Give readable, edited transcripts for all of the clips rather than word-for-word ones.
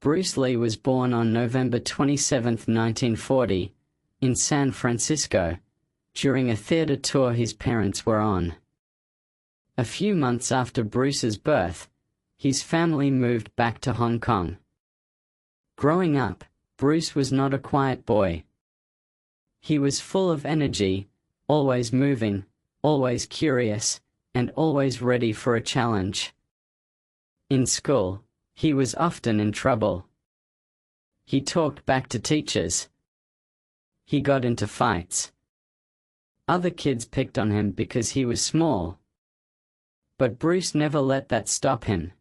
Bruce Lee was born on November 27, 1940, in San Francisco, during a theater tour his parents were on. A few months after Bruce's birth, his family moved back to Hong Kong. Growing up, Bruce was not a quiet boy. He was full of energy, always moving, always curious, and always ready for a challenge. In school, he was often in trouble. He talked back to teachers. He got into fights. Other kids picked on him because he was small. But Bruce never let that stop him.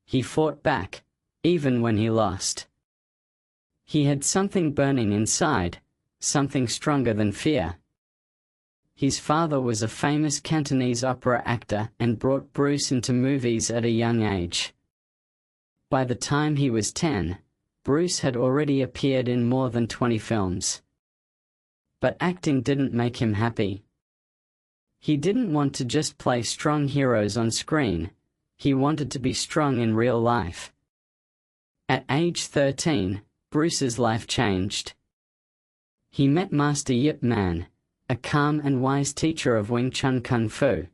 He fought back, even when he lost. He had something burning inside, something stronger than fear. His father was a famous Cantonese opera actor and brought Bruce into movies at a young age. By the time he was 10, Bruce had already appeared in more than 20 films. But acting didn't make him happy. He didn't want to just play strong heroes on screen, he wanted to be strong in real life. At age 13, Bruce's life changed. He met Master Yip Man, a calm and wise teacher of Wing Chun Kung Fu.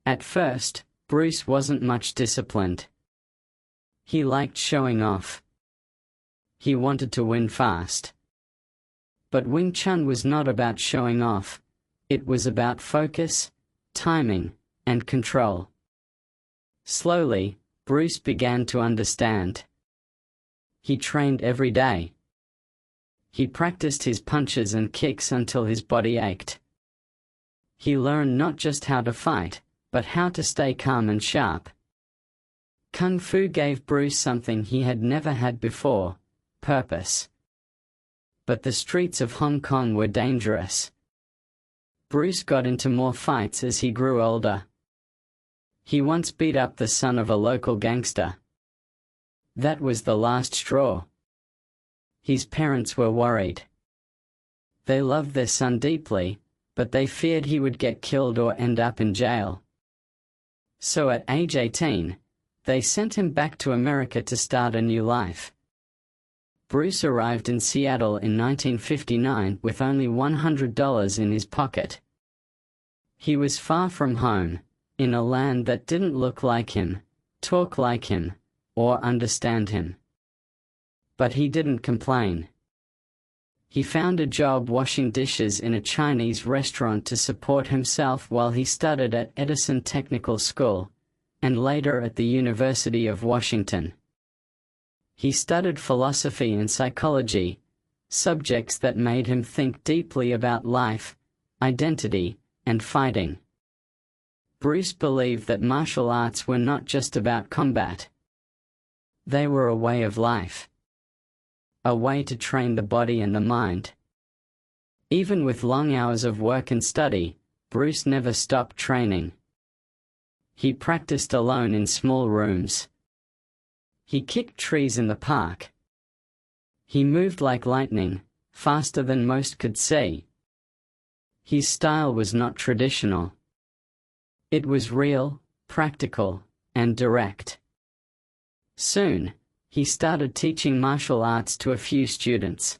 At first, Bruce wasn't much disciplined. He liked showing off. He wanted to win fast. But Wing Chun was not about showing off, it was about focus, timing, and control. Slowly, Bruce began to understand. He trained every day. He practiced his punches and kicks until his body ached. He learned not just how to fight, but how to stay calm and sharp. Kung Fu gave Bruce something he had never had before: purpose. But the streets of Hong Kong were dangerous. Bruce got into more fights as he grew older. He once beat up the son of a local gangster. That was the last straw. His parents were worried. They loved their son deeply, but they feared he would get killed or end up in jail. So at age 18, they sent him back to America to start a new life. Bruce arrived in Seattle in 1959 with only $100 in his pocket. He was far from home, in a land that didn't look like him, talk like him, or understand him. But he didn't complain. He found a job washing dishes in a Chinese restaurant to support himself while he studied at Edison Technical School, and later at the University of Washington. He studied philosophy and psychology, subjects that made him think deeply about life, identity, and fighting. Bruce believed that martial arts were not just about combat. They were a way of life. A way to train the body and the mind. Even with long hours of work and study, Bruce never stopped training. He practiced alone in small rooms. He kicked trees in the park. He moved like lightning, faster than most could see. His style was not traditional. It was real, practical, and direct. Soon, he started teaching martial arts to a few students.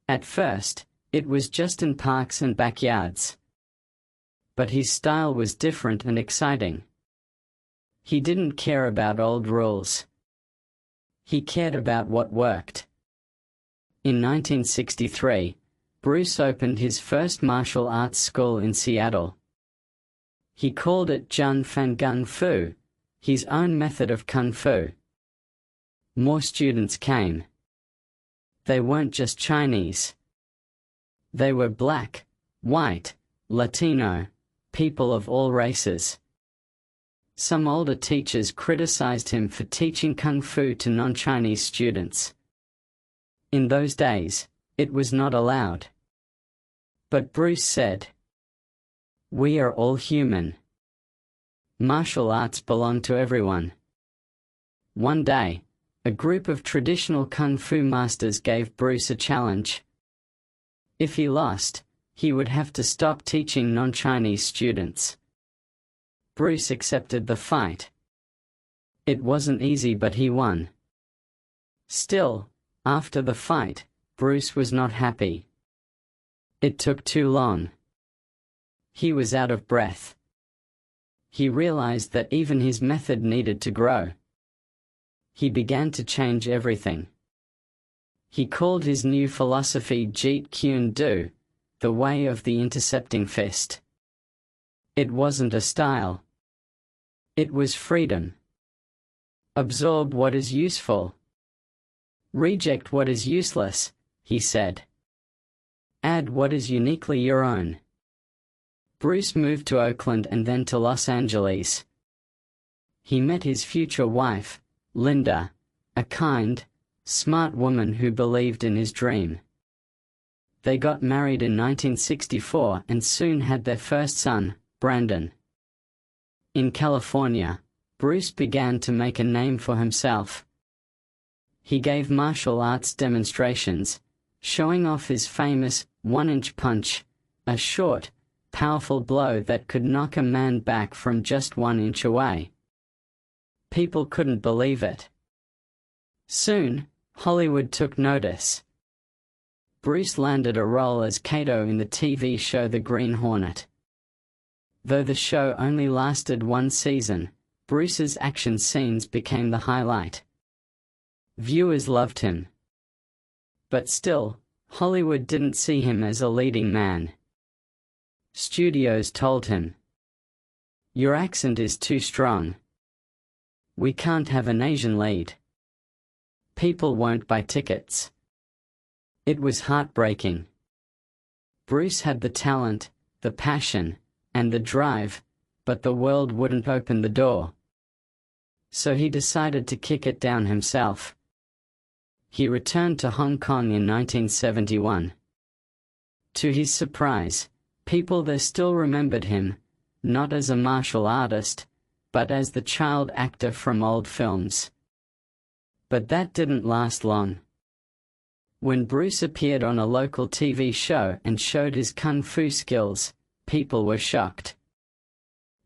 At first, it was just in parks and backyards. But his style was different and exciting. He didn't care about old rules. He cared about what worked. In 1963, Bruce opened his first martial arts school in Seattle. He called it Jun Fan Gun Fu, his own method of Kung Fu. More students came. They weren't just Chinese. They were black, white, Latino, people of all races. Some older teachers criticized him for teaching Kung Fu to non-Chinese students. In those days, it was not allowed. But Bruce said, "We are all human. Martial arts belong to everyone." One day, a group of traditional Kung Fu masters gave Bruce a challenge. If he lost, he would have to stop teaching non-Chinese students. Bruce accepted the fight. It wasn't easy, but he won. Still, after the fight, Bruce was not happy. It took too long. He was out of breath. He realized that even his method needed to grow. He began to change everything. He called his new philosophy Jeet Kune Do, the way of the intercepting fist. It wasn't a style. It was freedom. Absorb what is useful. Reject what is useless, he said. Add what is uniquely your own. Bruce moved to Oakland and then to Los Angeles. He met his future wife, Linda, a kind, smart woman who believed in his dream. They got married in 1964 and soon had their first son, Brandon. In California, Bruce began to make a name for himself. He gave martial arts demonstrations, showing off his famous one-inch punch, a short, powerful blow that could knock a man back from just 1 inch away. People couldn't believe it. Soon, Hollywood took notice. Bruce landed a role as Kato in the TV show The Green Hornet. Though the show only lasted 1 season, Bruce's action scenes became the highlight. Viewers loved him. But still, Hollywood didn't see him as a leading man. Studios told him, "Your accent is too strong. We can't have an Asian lead. People won't buy tickets." It was heartbreaking. Bruce had the talent, the passion, and the drive, but the world wouldn't open the door. So he decided to kick it down himself. He returned to Hong Kong in 1971. To his surprise, people there still remembered him, not as a martial artist, but as the child actor from old films. But that didn't last long. When Bruce appeared on a local TV show and showed his kung fu skills, people were shocked.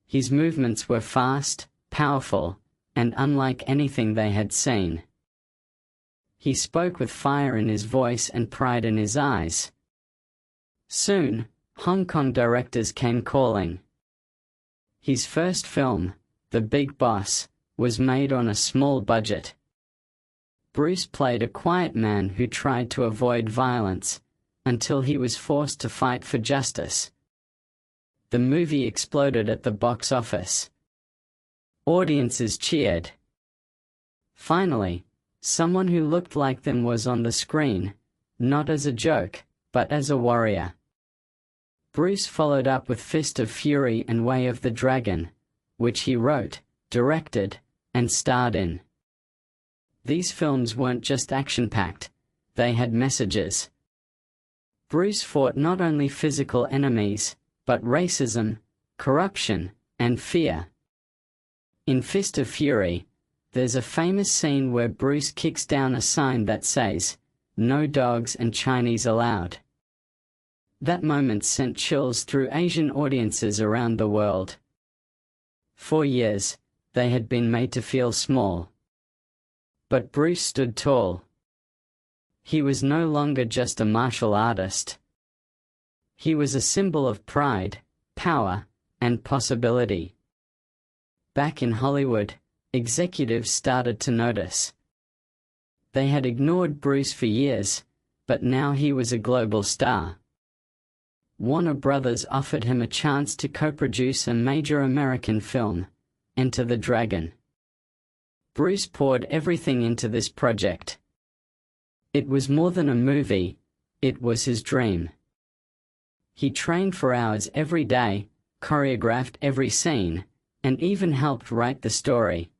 His movements were fast, powerful, and unlike anything they had seen. He spoke with fire in his voice and pride in his eyes. Soon, Hong Kong directors came calling. His first film, The Big Boss, was made on a small budget. Bruce played a quiet man who tried to avoid violence, until he was forced to fight for justice. The movie exploded at the box office. Audiences cheered. Finally, someone who looked like them was on the screen, not as a joke, but as a warrior. Bruce followed up with Fist of Fury and Way of the Dragon, which he wrote, directed, and starred in. These films weren't just action-packed, they had messages. Bruce fought not only physical enemies, but racism, corruption, and fear. In Fist of Fury, there's a famous scene where Bruce kicks down a sign that says, "No dogs and Chinese allowed." That moment sent chills through Asian audiences around the world. For years, they had been made to feel small. But Bruce stood tall. He was no longer just a martial artist. He was a symbol of pride, power, and possibility. Back in Hollywood, executives started to notice. They had ignored Bruce for years, but now he was a global star. Warner Brothers offered him a chance to co-produce a major American film, Enter the Dragon. Bruce poured everything into this project. It was more than a movie, it was his dream. He trained for hours every day, choreographed every scene, and even helped write the story.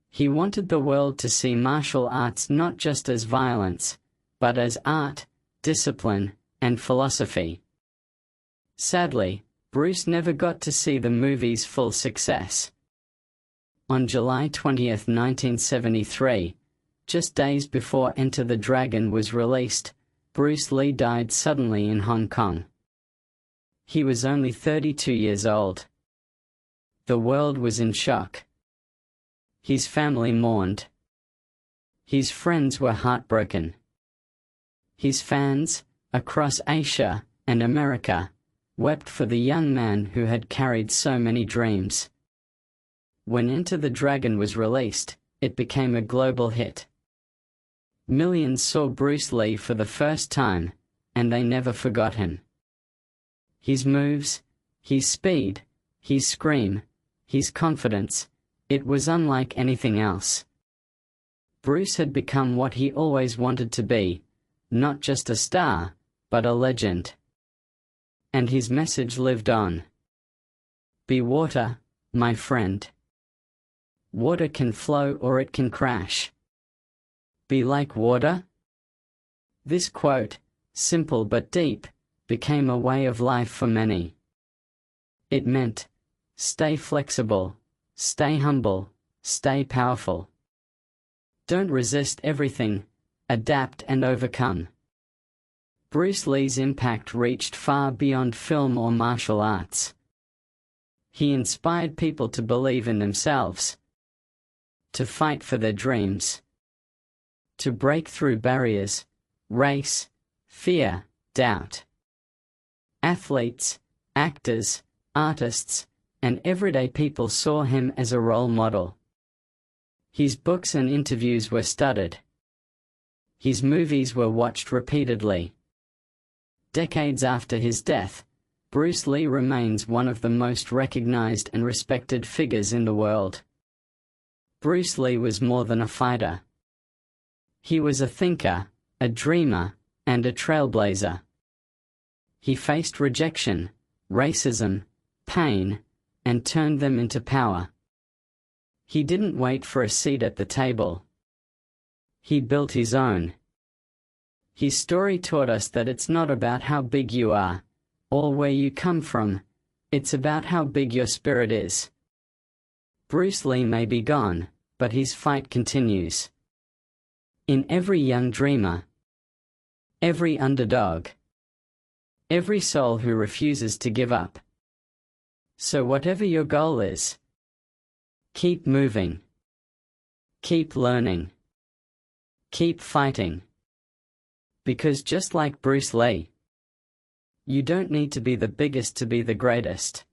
He wanted the world to see martial arts not just as violence, but as art, discipline, and philosophy. Sadly, Bruce never got to see the movie's full success. On July 20, 1973, just days before Enter the Dragon was released, Bruce Lee died suddenly in Hong Kong. He was only 32 years old. The world was in shock. His family mourned. His friends were heartbroken. His fans, across Asia and America, wept for the young man who had carried so many dreams. When Enter the Dragon was released, it became a global hit. Millions saw Bruce Lee for the first time, and they never forgot him. His moves, his speed, his scream, his confidence, it was unlike anything else. Bruce had become what he always wanted to be, not just a star, but a legend. And his message lived on. Be water, my friend. Water can flow or it can crash. Be like water? This quote, simple but deep, became a way of life for many. It meant, stay flexible, stay humble, stay powerful. Don't resist everything, adapt and overcome. Bruce Lee's impact reached far beyond film or martial arts. He inspired people to believe in themselves, to fight for their dreams, to break through barriers, race, fear, doubt. Athletes, actors, artists, and everyday people saw him as a role model. His books and interviews were studied. His movies were watched repeatedly. Decades after his death, Bruce Lee remains one of the most recognized and respected figures in the world. Bruce Lee was more than a fighter. He was a thinker, a dreamer, and a trailblazer. He faced rejection, racism, pain, and turned them into power. He didn't wait for a seat at the table. He built his own. His story taught us that it's not about how big you are, or where you come from, it's about how big your spirit is. Bruce Lee may be gone, but his fight continues. In every young dreamer, every underdog, every soul who refuses to give up. So whatever your goal is, keep moving, keep learning, keep fighting. Because just like Bruce Lee, you don't need to be the biggest to be the greatest.